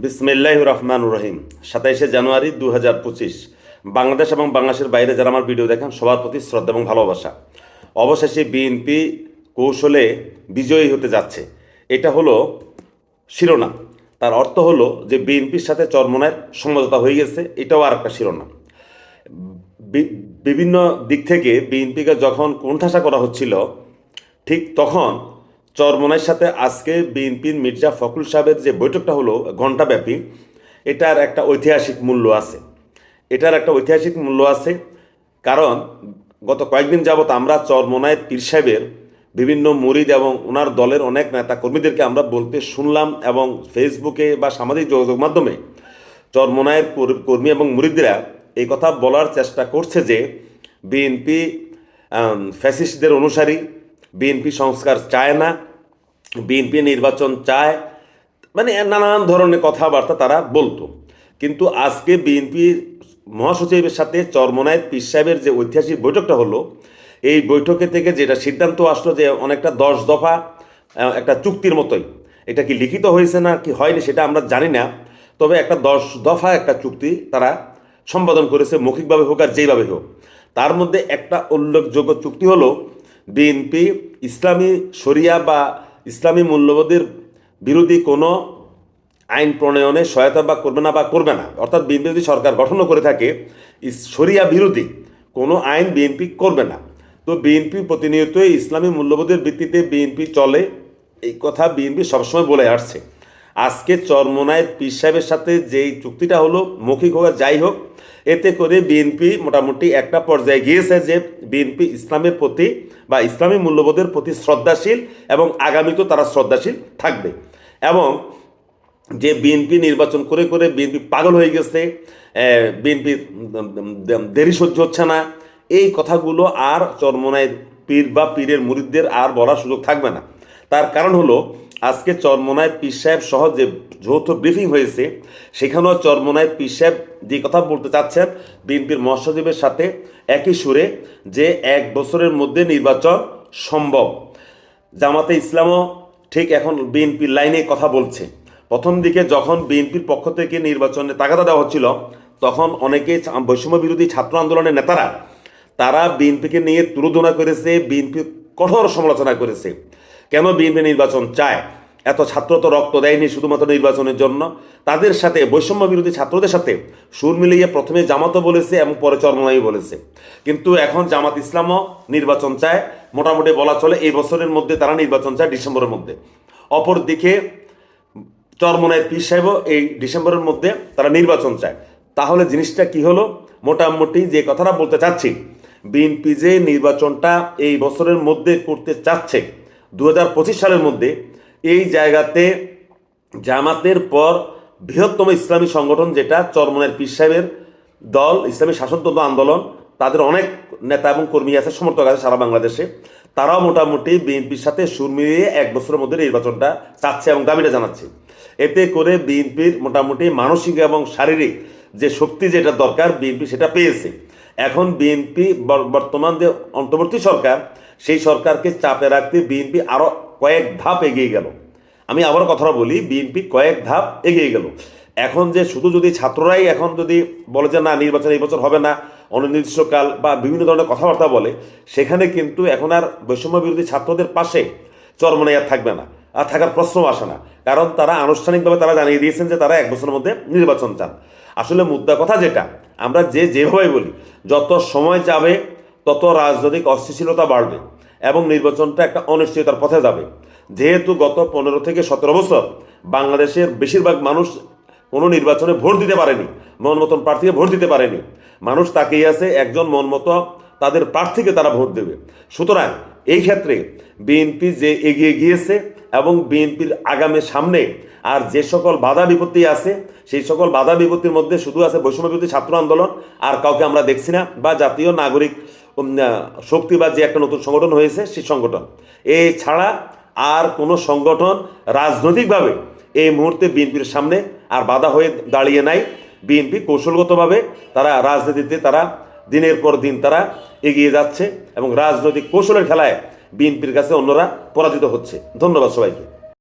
বিসমিল্লাহির রহমানির রহিম। 27শে জানুয়ারি 2025। বাংলাদেশ এবং বাংলাদেশের বাইরে যারা আমার ভিডিও দেখেন সবার প্রতি শ্রদ্ধা এবং ভালোবাসা। অবশেষে বিএনপি কৌশলে বিজয়ী হতে যাচ্ছে, এটা হলো শিরোনাম। তার অর্থ হলো যে বিএনপির সাথে চরমোনাইয়ের সমঝোতা হয়ে গেছে, এটাও আর একটা শিরোনাম। বিভিন্ন দিক থেকে বিএনপিকে যখন কোণঠাসা করা হচ্ছিল, ঠিক তখন চরমোনাইয়ের সাথে আজকে বিএনপির মির্জা ফখরুল সাহেবের যে বৈঠকটা হলো ঘণ্টাব্যাপী, এটার একটা ঐতিহাসিক মূল্য আছে। কারণ গত কয়েকদিন যাবৎ আমরা চরমোনাইয়ের পীর সাহেবের বিভিন্ন মুরিদ এবং ওনার দলের অনেক নেতা কর্মীদেরকে আমরা বলতে শুনলাম, এবং ফেসবুকে বা সামাজিক যোগাযোগ মাধ্যমে চরমোনাইয়ের কর্মী এবং মুরিদরা এই কথা বলার চেষ্টা করছে যে বিএনপি ফ্যাসিস্টদের অনুসারী, বিএনপি সংস্কার চায় না, বিএনপি নির্বাচন চায়, মানে নানান ধরনের কথাবার্তা তারা বলতো। কিন্তু আজকে বিএনপির মহাসচিবের সাথে চরমোনাইয়ের পীর সাহেবের যে ঐতিহাসিক বৈঠকটা হলো, এই বৈঠকে থেকে যেটা সিদ্ধান্ত আসলো যে অনেকটা 10 দফা একটা চুক্তির মতোই। এটা কি লিখিত হয়েছে না কি হয়নি সেটা আমরা জানি না, তবে একটা 10 দফা একটা চুক্তি তারা সম্পাদন করেছে, মৌখিকভাবে হোক আর যেইভাবে হোক। তার মধ্যে একটা উল্লেখযোগ্য চুক্তি হলো বিএনপি ইসলামী শরিয়া বা ইসলামী মূল্যবোধের বিরোধী কোনো আইন প্রণয়নে সহায়তা বা করবে না। অর্থাৎ বিএনপি যদি সরকার গঠনও করে থাকে, শরিয়া বিরোধী কোনো আইন বিএনপি করবে না। তো বিএনপি প্রতিনিয়তই ইসলামী মূল্যবোধের ভিত্তিতে বিএনপি চলে, এই কথা বিএনপি সবসময় বলে আসছে। আজকে চরমোনাইয়ের পীর সাহেবের সাথে যেই চুক্তিটা হলো, মৌখিক হোক যাই হোক, এতে করে বিএনপি মোটামুটি একটা পর্যায়ে গিয়েছে যে বিএনপি ইসলামের প্রতি বা ইসলামী মূল্যবোধের প্রতি শ্রদ্ধাশীল, এবং আগামীতেও তারা শ্রদ্ধাশীল থাকবে। এবং যে বিএনপি নির্বাচন করে করে বিএনপি পাগল হয়ে গেছে, বিএনপির দেরি সহ্য হচ্ছে না, এই কথাগুলো আর চরমোনাইয়ের পীর বা পীরের মুরিদদের আর বলার সুযোগ থাকবে না। তার কারণ হলো আজকে চরমোনাইয়ের পীর সাহেব সহ যে যৌথ ব্রিফিং হয়েছে, সেখানেও চরমোনাইয়ের পীর সাহেব যে কথা বলতে চাচ্ছেন বিএনপির মহাসচিবের সাথে একই সুরে, যে 1 বছরের মধ্যে নির্বাচন সম্ভব। জামাতে ইসলামও ঠিক এখন বিএনপির লাইনে কথা বলছে। প্রথম দিকে যখন বিএনপির পক্ষ থেকে নির্বাচনে তাগাদা দেওয়া হচ্ছিল, তখন অনেকে বৈষম্য বিরোধী ছাত্র আন্দোলনের নেতারা তারা বিএনপিকে নিয়ে তুলোধনা করেছে, বিএনপির কঠোর সমালোচনা করেছে। কেন বিএনপি নির্বাচন চায়? এত ছাত্র তো রক্ত দেয়নি শুধুমাত্র নির্বাচনের জন্য। তাদের সাথে বৈষম্য বিরোধী ছাত্রদের সাথে সুর মিলিয়ে প্রথমে জামাতও বলেছে এবং পরে চরমোনাই বলেছে। কিন্তু এখন জামাত ইসলামও নির্বাচন চায়, মোটামুটি বলা চলে এই বছরের মধ্যে তারা নির্বাচন চায়, ডিসেম্বরের মধ্যে। অপরদিকে চরমোনাইয়ের পীর সাহেবও এই ডিসেম্বরের মধ্যে তারা নির্বাচন চায়। তাহলে জিনিসটা কি হলো? মোটামুটি যে কথাটা বলতে চাচ্ছি, বিএনপি যে নির্বাচনটা এই বছরের মধ্যে করতে চাচ্ছে 2025 সালের মধ্যে, এই জায়গাতে জামাতের পর বৃহত্তম ইসলামী সংগঠন যেটা চরমোনাইয়ের পীর সাহেবের দল, ইসলামী শাসনতন্ত্র আন্দোলন, তাদের অনেক নেতা এবং কর্মী আছে, সমর্থক আছে সারা বাংলাদেশে, তারাও মোটামুটি বিএনপির সাথে সুর মিলিয়ে 1 বছরের মধ্যে নির্বাচনটা চাচ্ছে এবং দাবিটা জানাচ্ছে। এতে করে বিএনপির মোটামুটি মানসিক এবং শারীরিক যে শক্তি যেটা দরকার বিএনপি সেটা পেয়েছে। এখন বিএনপি বর্তমান যে অন্তর্বর্তী সরকার, সেই সরকারকে চাপে রাখতে বিএনপি আরও কয়েক ধাপ এগিয়ে গেল। আমি আবারও কথাটা বলি, বিএনপি কয়েক ধাপ এগিয়ে গেল। এখন যে শুধু যদি ছাত্ররাই এখন যদি বলে যে না নির্বাচন এই বছর হবে না, অনির্দিষ্টকাল বা বিভিন্ন ধরনের কথাবার্তা বলে, সেখানে কিন্তু এখন আর বৈষম্য বিরোধী ছাত্রদের পাশে চরমোনাই আর থাকবে না, আর থাকার প্রশ্ন আসে না। কারণ তারা আনুষ্ঠানিকভাবে তারা জানিয়ে দিয়েছেন যে তারা 1 বছরের মধ্যে নির্বাচন চান। আসলে মুদ্রা কথা যেটা আমরা যেভাবে বলি, যত সময় যাবে তত রাজনৈতিক অস্থিতিশীলতা বাড়বে এবং নির্বাচনটা একটা অনিশ্চয়তার পথে যাবে। যেহেতু গত 15 থেকে 17 বছর বাংলাদেশের বেশিরভাগ মানুষ কোনো নির্বাচনে ভোট দিতে পারেনি, মন মতন প্রার্থীকে ভোট দিতে পারেনি। মানুষ তাকিয়ে আছে একজন মন মতো তাদের প্রার্থীকে তারা ভোট দেবে। সুতরাং এই ক্ষেত্রে বিএনপি যে এগিয়ে গিয়েছে এবং বিএনপির আগামী সামনে আর যে সকল বাধা বিপত্তি আছে, সেই সকল বাধা বিপত্তির মধ্যে শুধু আছে বৈষম্য বিরোধী ছাত্র আন্দোলন, আর কাউকে আমরা দেখছি না, বা জাতীয় নাগরিক শক্তি বা যে একটা নতুন সংগঠন হয়েছে সেই সংগঠন। এই ছাড়া আর কোনো সংগঠন রাজনৈতিকভাবে এই মুহূর্তে বিএনপির সামনে আর বাধা হয়ে দাঁড়িয়ে নাই। বিএনপি কৌশলগতভাবে তারা রাজনীতিতে তারা দিনের পর দিন তারা এগিয়ে যাচ্ছে এবং রাজনৈতিক কৌশলের খেলায় বিএনপির কাছে অন্যরা পরাজিত হচ্ছে। ধন্যবাদ সবাইকে।